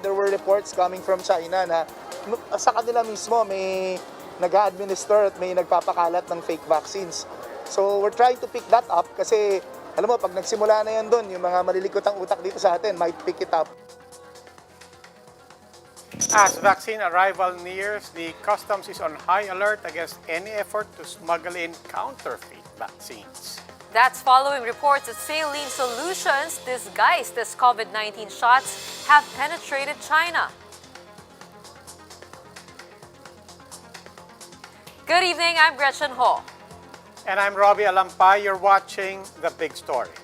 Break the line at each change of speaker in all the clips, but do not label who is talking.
there were reports coming from China na sa kanila mismo may nag-a-administer at may nagpapakalat ng fake vaccines. So we're trying to pick that up kasi alam mo, pag nagsimula na yan doon, yung mga malilikot ang utak dito sa atin might pick it up.
As vaccine arrival nears, the customs is on high alert against any effort to smuggle in counterfeit vaccines.
That's following reports that saline solutions disguised as COVID-19 shots have penetrated China. Good evening, I'm Gretchen Ho.
And I'm Robbie Alampay. You're watching The Big Story.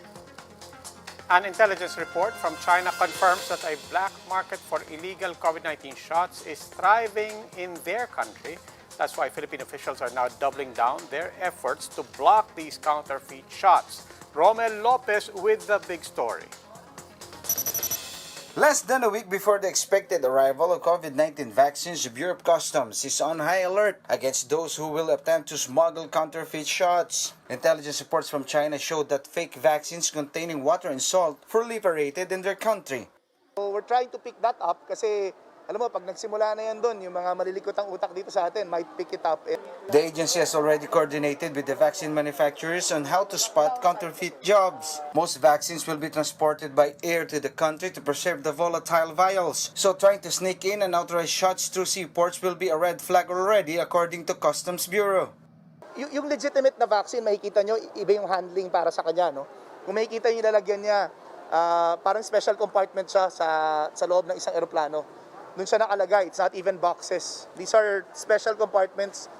An intelligence report from China confirms that a black market for illegal COVID-19 shots is thriving in their country. That's why Philippine officials are now doubling down their efforts to block these counterfeit shots. Romel Lopez with The Big Story.
Less than a week before the expected arrival of COVID-19 vaccines, the Bureau of Customs is on high alert against those who will attempt to smuggle counterfeit shots. Intelligence reports from China showed that fake vaccines containing water and salt proliferated in their country.
So we're trying to pick that up kasi alam mo, pag nagsimula na yan doon, yung mga malilikot ang utak dito sa atin might pick it up.
The agency has already coordinated with the vaccine manufacturers on how to spot counterfeit jobs. Most vaccines will be transported by air to the country to preserve the volatile vials. So trying to sneak in unauthorized shots through seaports will be a red flag already, according to Customs Bureau.
Yung legitimate na vaccine, makikita nyo, iba yung handling para sa kanya. No? Kung makikita nyo lalagyan niya, parang special compartment siya sa loob ng isang eroplano. Doon siya nakalagay. It's not even boxes. These are special compartments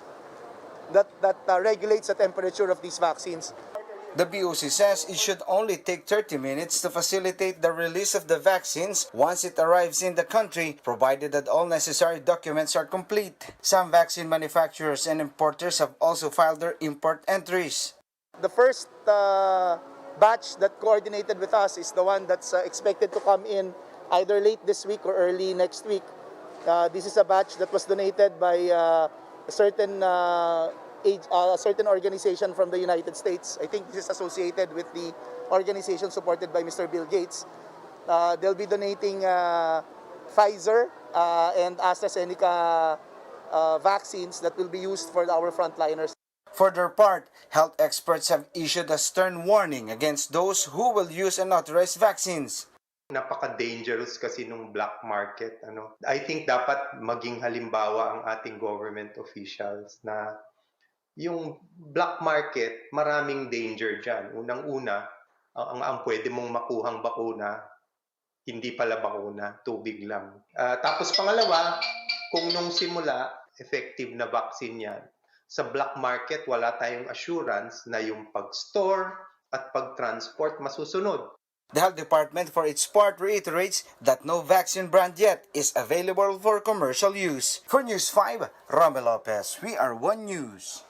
that regulates the temperature of these vaccines.
The BOC says it should only take 30 minutes to facilitate the release of the vaccines once it arrives in the country, provided that all necessary documents are complete. Some vaccine manufacturers and importers have also filed their import entries.
The first batch that coordinated with us is the one that's expected to come in either late this week or early next week. This is a batch that was donated by a certain organization from the United States. I think this is associated with the organization supported by Mr. Bill Gates. They'll be donating Pfizer and AstraZeneca vaccines that will be used for our frontliners.
For their part, health experts have issued a stern warning against those who will use unauthorized vaccines.
Napaka-dangerous kasi nung black market. I think dapat maging halimbawa ang ating government officials na yung black market, maraming danger dyan. Unang-una, ang pwede mong makuhang bakuna, hindi pala bakuna, tubig lang. Tapos pangalawa, kung nung simula, effective na vaccine yan, sa black market, wala tayong assurance na yung pag-store at pag-transport masusunod.
The Health Department, for its part, reiterates that no vaccine brand yet is available for commercial use. For News 5, Romel Lopez, we are One News.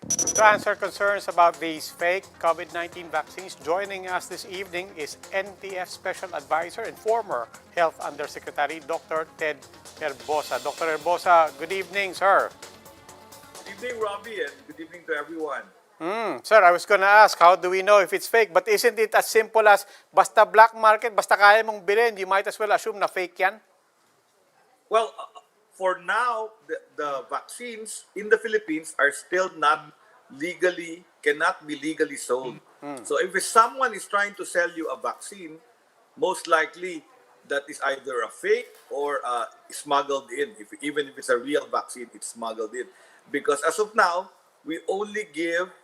To answer concerns about these fake COVID-19 vaccines, joining us this evening is NTF Special Advisor and former Health Undersecretary Dr. Ted Herbosa. Dr. Herbosa, good evening, sir.
Good evening, Robbie, and good evening to everyone.
Sir, I was gonna ask, how do we know if it's fake? But isn't it as simple as basta black market, basta kaya mong bilhin, you might as well assume na fake yan?
Well, for now, the vaccines in the Philippines are still cannot be legally sold. So if someone is trying to sell you a vaccine, most likely that is either a fake or smuggled in. Even if it's a real vaccine, it's smuggled in. Because as of now, we only give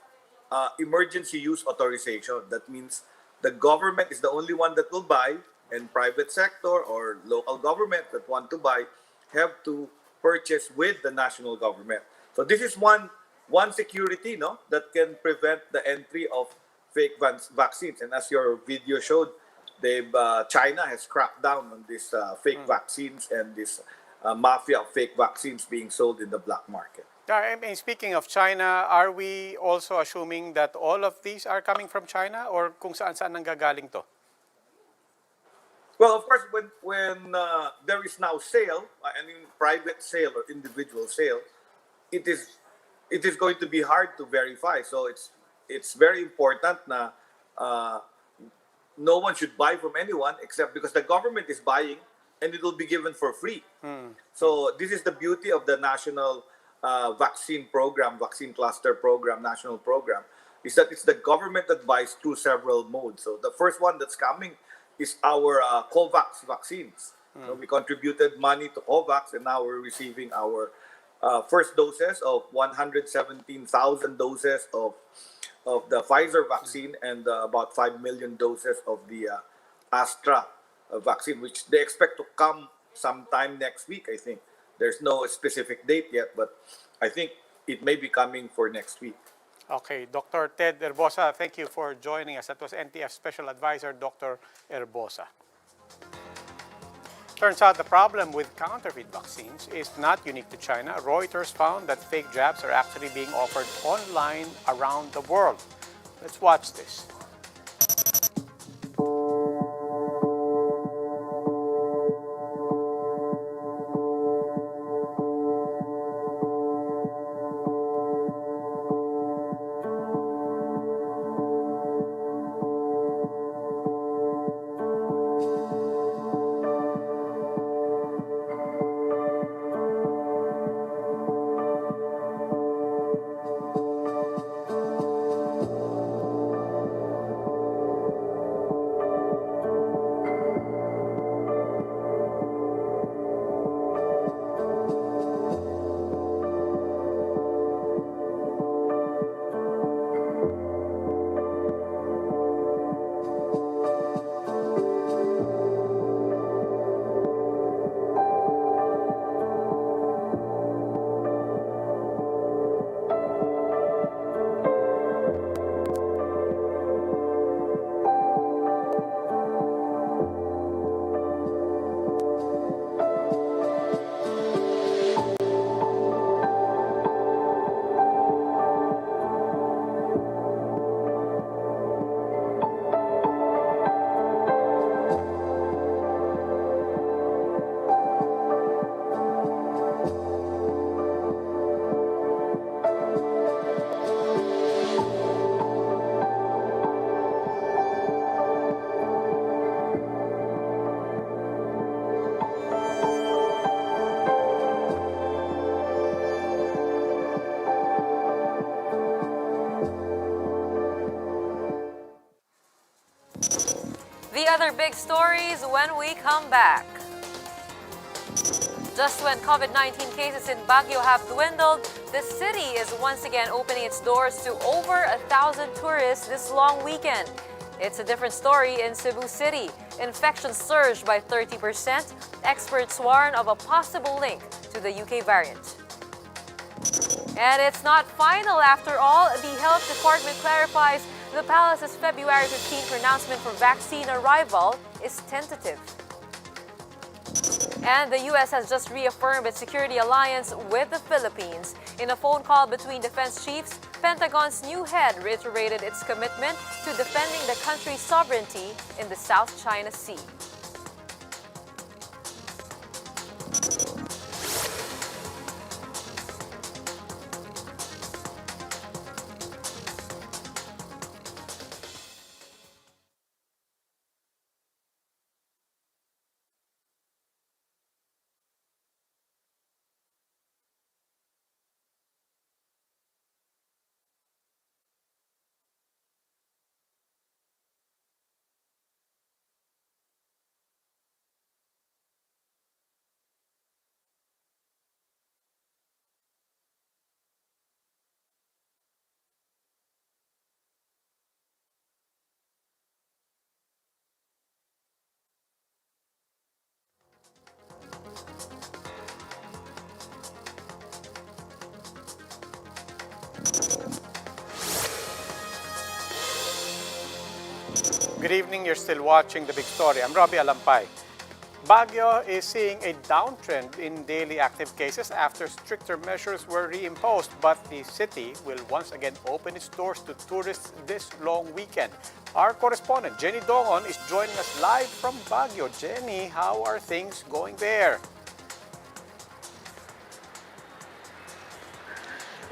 emergency use authorization. That means the government is the only one that will buy, and private sector or local government that want to buy have to purchase with the national government. So this is one security, that can prevent the entry of fake vaccines. And as your video showed, China has cracked down on these fake vaccines and this mafia of fake vaccines being sold in the black market.
I mean, speaking of China, are we also assuming that all of these are coming from China or kung saan-saan nanggagaling to?
Well, of course, when there is now sale, private sale or individual sale, it is going to be hard to verify. So it's very important na no one should buy from anyone except because the government is buying and it will be given for free. So this is the beauty of the national vaccine program, vaccine cluster program, national program, is that it's the government that buys through several modes. So the first one that's coming is our COVAX vaccines. So we contributed money to COVAX, and now we're receiving our first doses of 117,000 doses of the Pfizer vaccine and about 5 million doses of the Astra vaccine, which they expect to come sometime next week, I think. There's no specific date yet, but I think it may be coming for next week.
Okay, Dr. Ted Herbosa, thank you for joining us. That was NTF Special Advisor Dr. Herbosa. Turns out the problem with counterfeit vaccines is not unique to China. Reuters found that fake jabs are actually being offered online around the world. Let's watch this.
The other big stories when we come back. Just when COVID-19 cases in Baguio have dwindled, the city is once again opening its doors to over 1,000 tourists this long weekend. It's a different story in Cebu City. Infections surged by 30%. Experts warn of a possible link to the UK variant. And it's not final after all. The health department clarifies the palace's February 15 pronouncement for vaccine arrival is tentative. And the U.S. has just reaffirmed its security alliance with the Philippines. In a phone call between defense chiefs, Pentagon's new head reiterated its commitment to defending the country's sovereignty in the South China Sea.
Good evening, you're still watching The Big Story. I'm Robbie Alampay. Baguio is seeing a downtrend in daily active cases after stricter measures were reimposed, but the city will once again open its doors to tourists this long weekend. Our correspondent, Jenny Dongon, is joining us live from Baguio. Jenny, how are things going there?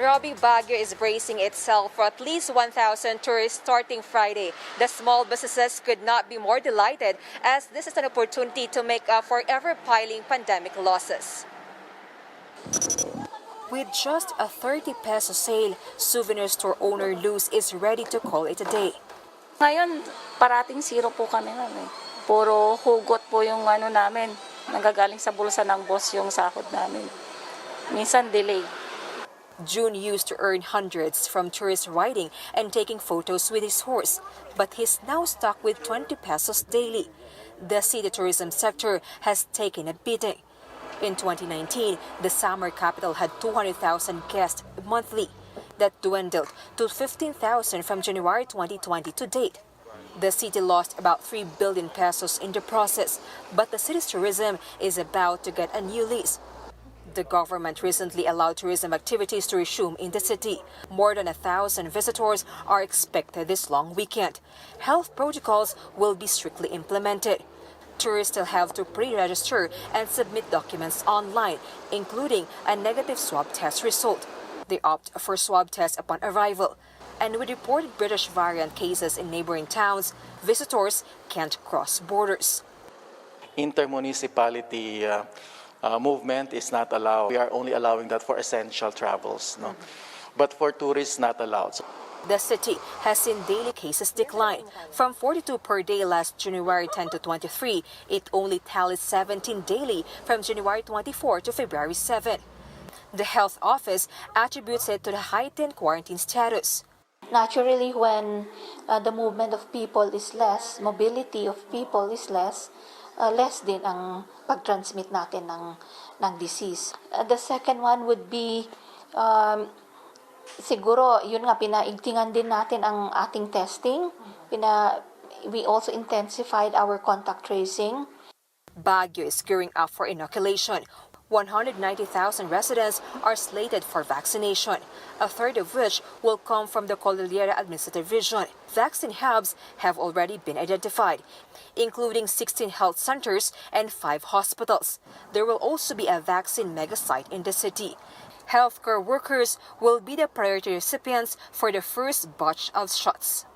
Robbie, Baguio is bracing itself for at least 1,000 tourists starting Friday. The small businesses could not be more delighted as this is an opportunity to make up for ever-piling pandemic losses. With just a 30 peso sale, souvenir store owner Luz is ready to call it a day.
Ngayon, parating zero po kami nun eh. Puro hugot po yung ano namin. Nanggagaling sa bulsa ng boss yung sahod namin. Minsan delay.
June used to earn hundreds from tourists riding and taking photos with his horse, but he's now stuck with 20 pesos daily. The city tourism sector has taken a beating. In 2019, the summer capital had 200,000 guests monthly. That dwindled to 15,000 from January 2020 to date. The city lost about 3 billion pesos in the process, but the city's tourism is about to get a new lease. The government recently allowed tourism activities to resume in the city. More than 1,000 visitors are expected this long weekend. Health protocols will be strictly implemented. Tourists still have to pre-register and submit documents online, including a negative swab test result. They opt for swab tests upon arrival. And with reported British variant cases in neighboring towns, visitors can't cross borders.
Intermunicipality movement is not allowed. We are only allowing that for essential travels, no? But for tourists, not allowed.
The city has seen daily cases decline. From 42 per day last January 10 to 23, it only tallies 17 daily from January 24 to February 7. The health office attributes it to the heightened quarantine status.
Naturally, when the movement of people is less, mobility of people is less din ang pag-transmit natin ng disease. The second one would be siguro, yun nga, pinaigtingan din natin ang ating testing. We also intensified our contact tracing.
Baguio is gearing up for inoculation. 190,000 residents are slated for vaccination, a third of which will come from the Cordillera Administrative Region. Vaccine hubs have already been identified, including 16 health centers and 5 hospitals. There will also be a vaccine megasite in the city. Healthcare workers will be the priority recipients for the first batch of shots.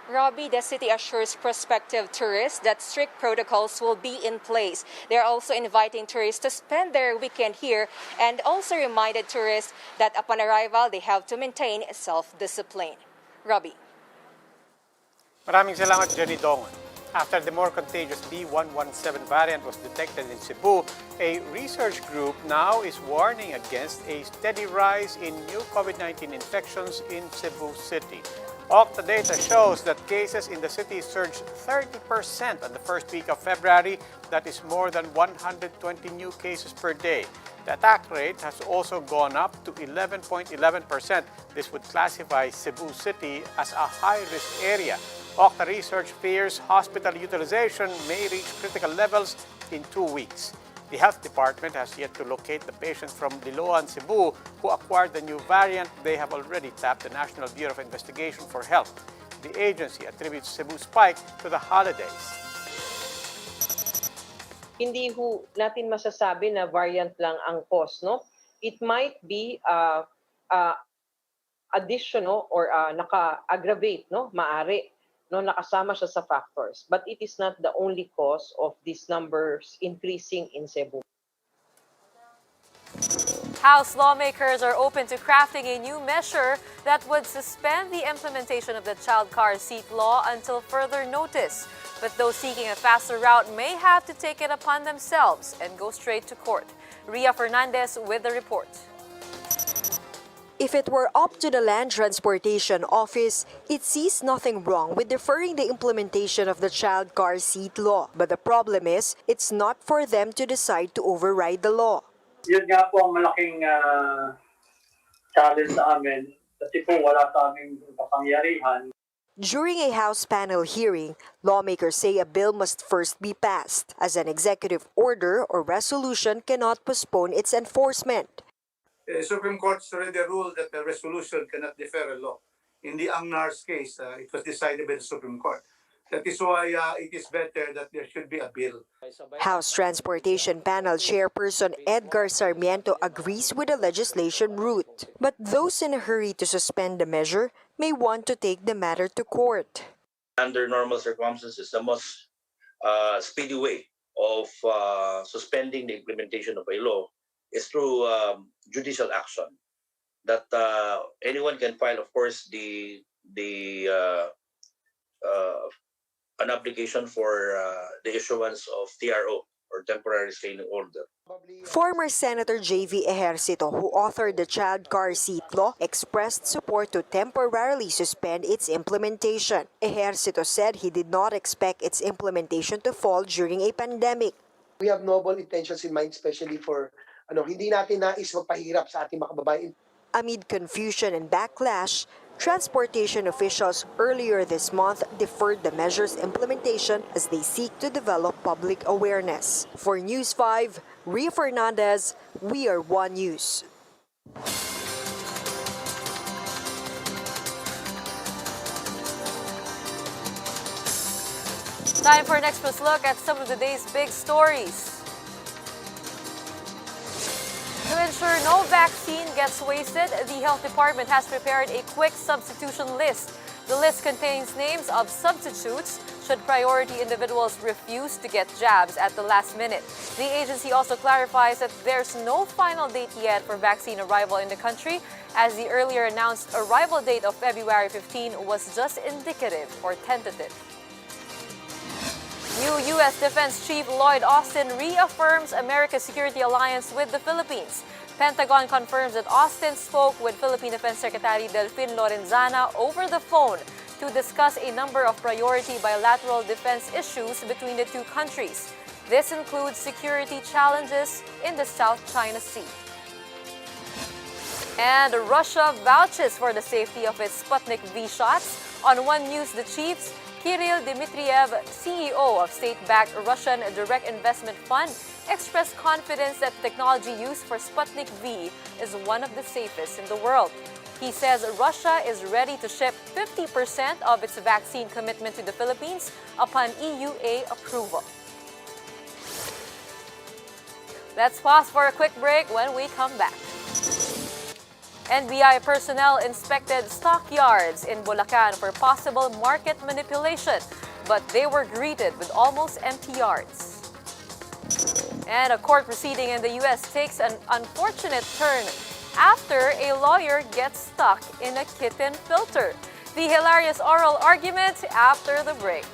Robbie, the city assures prospective tourists that strict protocols will be in place. They're also inviting tourists to spend their weekend here and also reminded tourists that upon arrival, they have to maintain self-discipline. Robbie.
Maraming salamat, Jenny Dongon. After the more contagious B117 variant was detected in Cebu, a research group now is warning against a steady rise in new COVID-19 infections in Cebu City. Octa data shows that cases in the city surged 30% on the first week of February. That is more than 120 new cases per day. The attack rate has also gone up to 11.11%. This would classify Cebu City as a high-risk area. Octa research fears hospital utilization may reach critical levels in 2 weeks. The health department has yet to locate the patient from Liloan, Cebu, who acquired the new variant. They have already tapped the National Bureau of Investigation for help. The agency attributes Cebu's spike to the holidays.
Hindi ho natin masasabi na variant lang ang cause, no? It might be additional or naka-aggravate, no? Maari, no, nakasama siya sa factors. But it is not the only cause of these numbers increasing in Cebu.
House lawmakers are open to crafting a new measure that would suspend the implementation of the child car seat law until further notice. But those seeking a faster route may have to take it upon themselves and go straight to court. Ria Fernandez with the report.
If it were up to the Land Transportation Office, it sees nothing wrong with deferring the implementation of the child car seat law. But the problem is, it's not for them to decide to override the law.
Yun nga po ang malaking challenge sa amin kasi po wala sa aming kapangyarihan.
During a House panel hearing, lawmakers say a bill must first be passed, as an executive order or resolution cannot postpone its enforcement.
The Supreme Court has already ruled that a resolution cannot defer a law. In the Ang Nars case, it was decided by the Supreme Court.
That is why it is better that there should be a bill.
House Transportation Panel Chairperson Edgar Sarmiento agrees with the legislation route, but those in a hurry to suspend the measure may want to take the matter to court.
Under normal circumstances, the most speedy way of suspending the implementation of a law is through judicial action. That anyone can file, of course, an application for the issuance of TRO or temporary restraining order.
Former Senator J.V. Ejercito, who authored the child car seat law, expressed support to temporarily suspend its implementation. Ejercito said he did not expect its implementation to fall during a pandemic.
We have noble intentions in mind, especially for hindi natin nais magpahirap sa ating mga kababayan.
Amid confusion and backlash, transportation officials earlier this month deferred the measure's implementation as they seek to develop public awareness. For News 5, Ria Fernandez, We Are One News.
Time for an express look at some of the day's big stories. To ensure no vaccine gets wasted, the Health Department has prepared a quick substitution list. The list contains names of substitutes should priority individuals refuse to get jabs at the last minute. The agency also clarifies that there's no final date yet for vaccine arrival in the country, as the earlier announced arrival date of February 15 was just indicative or tentative. New U.S. Defense Chief Lloyd Austin reaffirms America's security alliance with the Philippines. Pentagon confirms that Austin spoke with Philippine Defense Secretary Delfin Lorenzana over the phone to discuss a number of priority bilateral defense issues between the two countries. This includes security challenges in the South China Sea. And Russia vouches for the safety of its Sputnik V shots. On One News, the chiefs Kirill Dmitriev, CEO of state-backed Russian Direct Investment Fund, expressed confidence that technology used for Sputnik V is one of the safest in the world. He says Russia is ready to ship 50% of its vaccine commitment to the Philippines upon EUA approval. Let's pause for a quick break. When we come back, NBI personnel inspected stockyards in Bulacan for possible market manipulation, but they were greeted with almost empty yards. And a court proceeding in the U.S. takes an unfortunate turn after a lawyer gets stuck in a kitten filter. The hilarious oral argument after the break.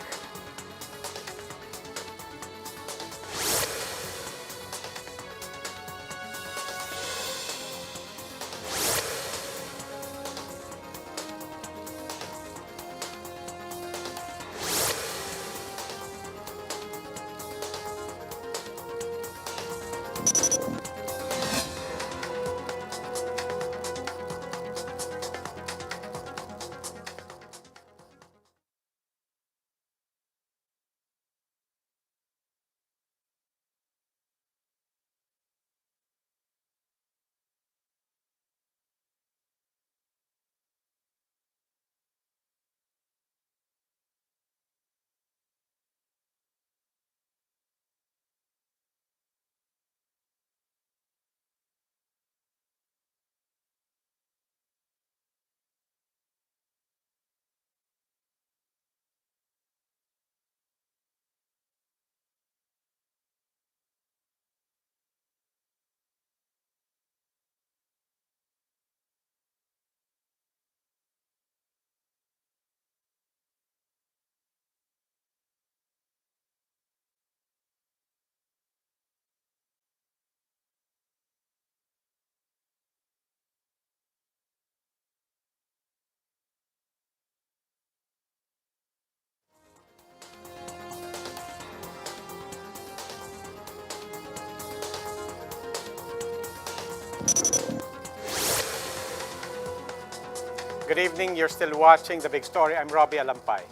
Good evening. You're still watching The Big Story. I'm Robbie Alampay.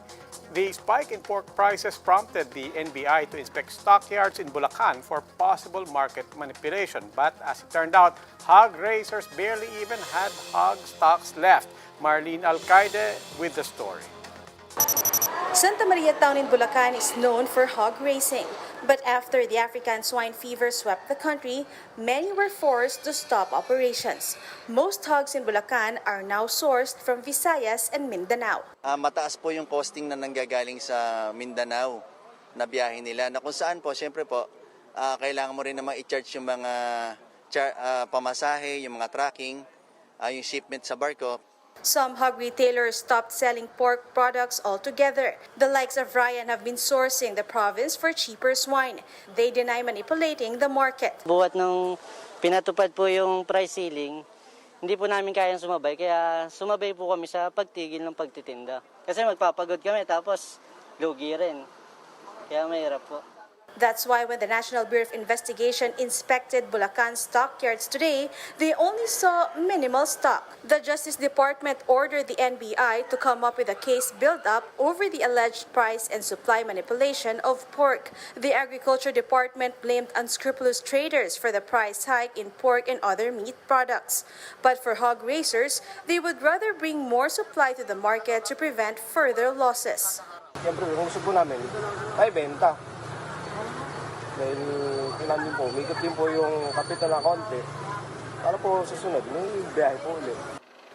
The spike in pork prices prompted the NBI to inspect stockyards in Bulacan for possible market manipulation. But as it turned out, hog raisers barely even had hog stocks left. Marlene Alcaide with the story.
Santa Maria town in Bulacan is known for hog racing. But after the African swine fever swept the country, many were forced to stop operations. Most hogs in Bulacan are now sourced from Visayas and Mindanao.
Mataas po yung costing na nanggagaling sa Mindanao na biyahe nila. Na kung saan po, syempre po, kailangan mo rin naman i-charge yung mga pamasahe, yung mga tracking, yung shipment sa barko.
Some hog retailers stopped selling pork products altogether. The likes of Ryan have been sourcing the province for cheaper swine. They deny manipulating the market.
Buhat nung pinatupad po yung price ceiling, hindi po namin kayang sumabay. Kaya sumabay po kami sa pagtigil ng pagtitinda. Kasi magpapagod kami tapos lugi rin. Kaya mahirap po.
That's why when the National Bureau of Investigation inspected Bulacan stockyards today, they only saw minimal stock. The Justice Department ordered the NBI to come up with a case build-up over the alleged price and supply manipulation of pork. The Agriculture Department blamed unscrupulous traders for the price hike in pork and other meat products. But for hog racers, they would rather bring more supply to the market to prevent further losses.
Siyempre, kung gusto po namin, ay benta. Dahil kailangan din po, umikot din po yung kapital na konti. Para po susunod, may biyahe po ulit.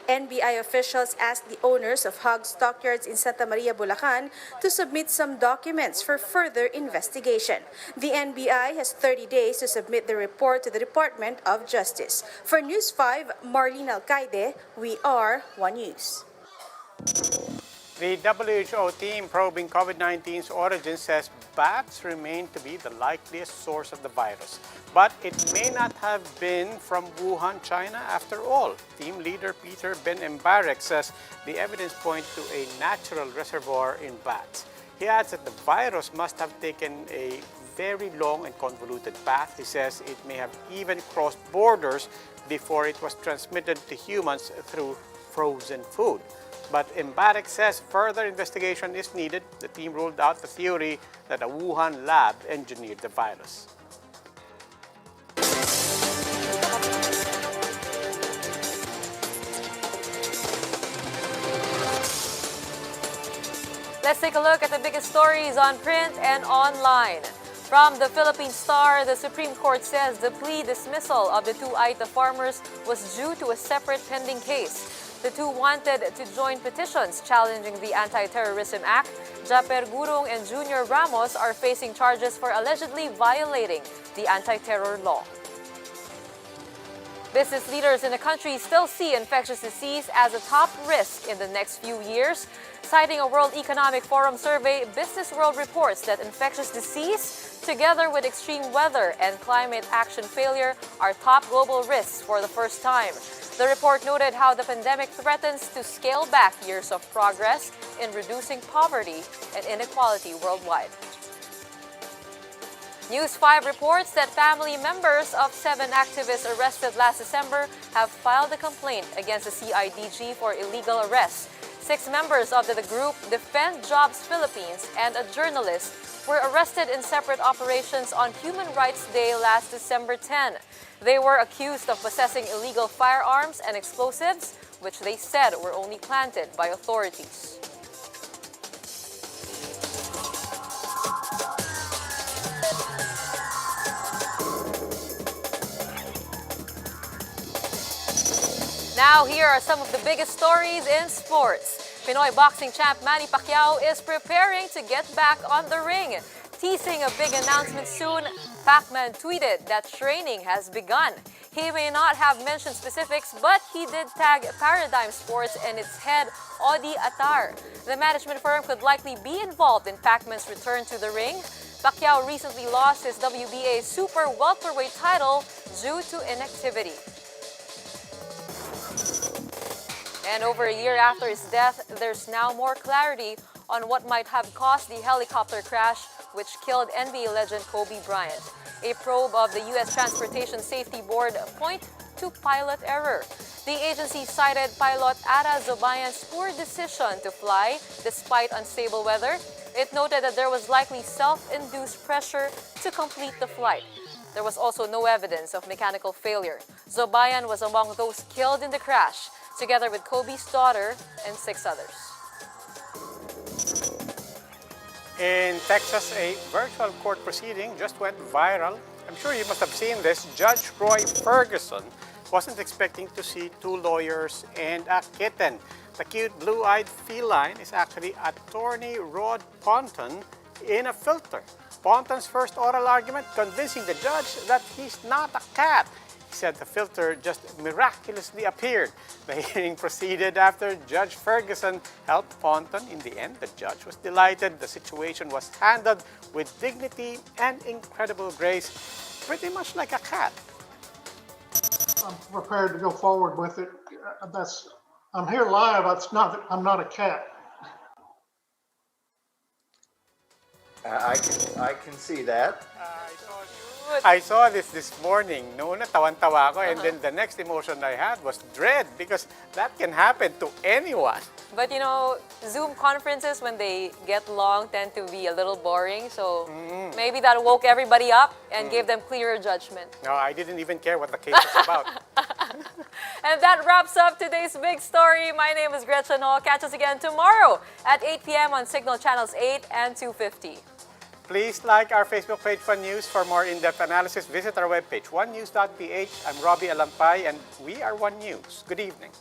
NBI officials asked the owners of hog stockyards in Santa Maria, Bulacan to submit some documents for further investigation. The NBI has 30 days to submit the report to the Department of Justice. For News 5, Marlene Alcaide, we are One News.
The WHO team probing COVID-19's origin says bats remain to be the likeliest source of the virus. But it may not have been from Wuhan, China after all. Team leader Peter Ben Mbarek says the evidence points to a natural reservoir in bats. He adds that the virus must have taken a very long and convoluted path. He says it may have even crossed borders before it was transmitted to humans through frozen food. But Mbarek says further investigation is needed. The team ruled out the theory that a Wuhan lab engineered the virus.
Let's take a look at the biggest stories on print and online. From the Philippine Star, the Supreme Court says the plea dismissal of the two Aita farmers was due to a separate pending case. The two wanted to join petitions challenging the Anti-Terrorism Act. Japer Gurung and Junior Ramos are facing charges for allegedly violating the anti-terror law. Business leaders in the country still see infectious disease as a top risk in the next few years. Citing a World Economic Forum survey, Business World reports that infectious disease, together with extreme weather and climate action failure, are top global risks for the first time. The report noted how the pandemic threatens to scale back years of progress in reducing poverty and inequality worldwide. News 5 reports that family members of 7 activists arrested last December have filed a complaint against the CIDG for illegal arrest. 6 members of the group Defend Jobs Philippines and a journalist were arrested in separate operations on Human Rights Day last December 10. They were accused of possessing illegal firearms and explosives, which they said were only planted by authorities. Now, here are some of the biggest stories in sports. Pinoy boxing champ Manny Pacquiao is preparing to get back on the ring. Teasing a big announcement soon, Pacman tweeted that training has begun. He may not have mentioned specifics, but he did tag Paradigm Sports and its head, Audi Attar. The management firm could likely be involved in Pacman's return to the ring. Pacquiao recently lost his WBA super welterweight title due to inactivity. And over a year after his death, there's now more clarity on what might have caused the helicopter crash which killed NBA legend Kobe Bryant. A probe of the U.S. Transportation Safety Board pointed to pilot error. The agency cited pilot Ara Zobayan's poor decision to fly despite unstable weather. It noted that there was likely self-induced pressure to complete the flight. There was also no evidence of mechanical failure. Zobayan was among those killed in the crash, together with Kobe's daughter and 6 others.
In Texas, a virtual court proceeding just went viral. I'm sure you must have seen this. Judge Roy Ferguson wasn't expecting to see two lawyers and a kitten. The cute blue-eyed feline is actually attorney Rod Ponton in a filter. Ponton's first oral argument convincing the judge that he's not a cat. He said the filter just miraculously appeared. The hearing proceeded after Judge Ferguson helped Ponton. In the end, the judge was delighted. The situation was handled with dignity and incredible grace, pretty much like a cat.
I'm prepared to go forward with it. I'm here live. I'm not a cat.
I can see that.
I saw this morning. Noon, tawan-tawa ako, and then the next emotion I had was dread because that can happen to anyone.
But you know, Zoom conferences, when they get long, tend to be a little boring. So maybe that woke everybody up and gave them clearer judgment.
No, I didn't even care what the case was about.
And that wraps up today's big story. My name is Gretchen Ho. Catch us again tomorrow at 8 p.m. on Signal Channels 8 and 250.
Please like our Facebook page, One News. For more in-depth analysis, visit our webpage, onenews.ph. I'm Robbie Alampay, and we are One News. Good evening.